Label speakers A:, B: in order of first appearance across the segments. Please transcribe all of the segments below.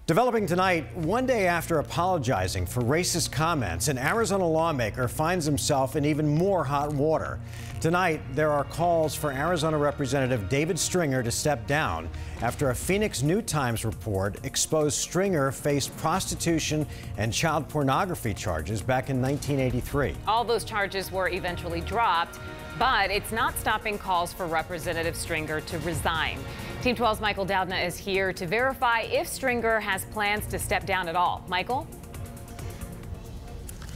A: Developing tonight, one day after apologizing for racist comments, an Arizona lawmaker finds himself in even more hot water. Tonight, there are calls for Arizona Representative David Stringer to step down after a Phoenix New Times report exposed Stringer faced prostitution and child pornography charges back in 1983.
B: All those charges were eventually dropped, but it's not stopping calls for Representative Stringer to resign. Team 12's Michael Doudna is here to verify if Stringer has plans to step down at all. Michael?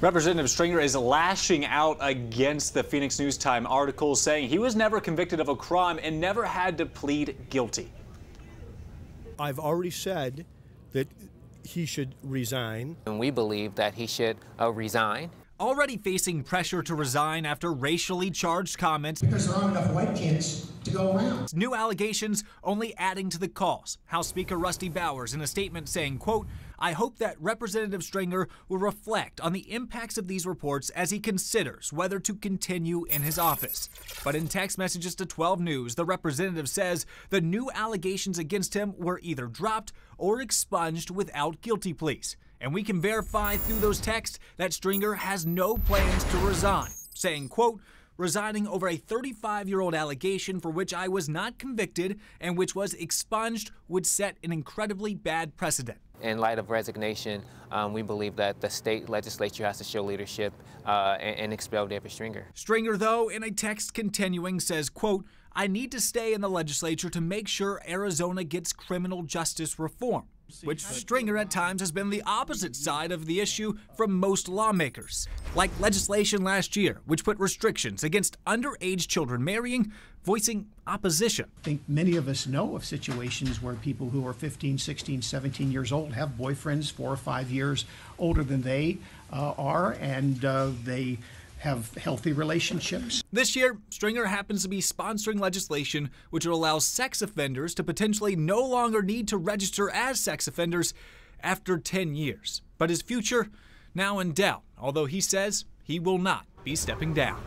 C: Representative Stringer is lashing out against the Phoenix News Times article, saying he was never convicted of a crime and never had to plead guilty.
D: I've already said that he should resign.
E: And we believe that he should resign.
F: Already facing pressure to resign after racially charged comments.
G: Because there aren't enough white kids to go around.
F: New allegations only adding to the cause. House Speaker Rusty Bowers in a statement saying, quote, "I hope that Representative Stringer will reflect on the impacts of these reports as he considers whether to continue in his office." But in text messages to 12 News, the representative says the new allegations against him were either dropped or expunged without guilty pleas. And we can verify through those texts that Stringer has no plans to resign, saying, quote, "Resigning over a 35-year-old allegation for which I was not convicted and which was expunged would set an incredibly bad precedent."
E: In light of resignation, we believe that the state legislature has to show leadership and expel David Stringer.
F: Stringer, though, in a text continuing, says, quote, "I need to stay in the legislature to make sure Arizona gets criminal justice reform," which Stringer at times has been the opposite side of the issue from most lawmakers. Like legislation last year, which put restrictions against underage children marrying, voicing opposition.
G: I think many of us know of situations where people who are 15, 16, 17 years old have boyfriends 4 or 5 years older than they are, and they have healthy relationships.
F: This year, Stringer happens to be sponsoring legislation which would allow sex offenders to potentially no longer need to register as sex offenders after 10 years. But his future now in doubt, although he says he will not be stepping down.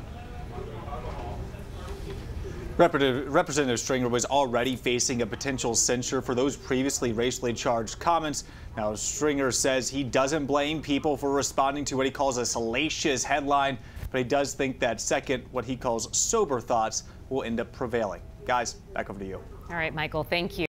C: Representative Stringer was already facing a potential censure for those previously racially charged comments. Now, Stringer says he doesn't blame people for responding to what he calls a salacious headline, but he does think that second, what he calls sober thoughts, will end up prevailing. Guys, back over to you.
B: All right, Michael, thank you.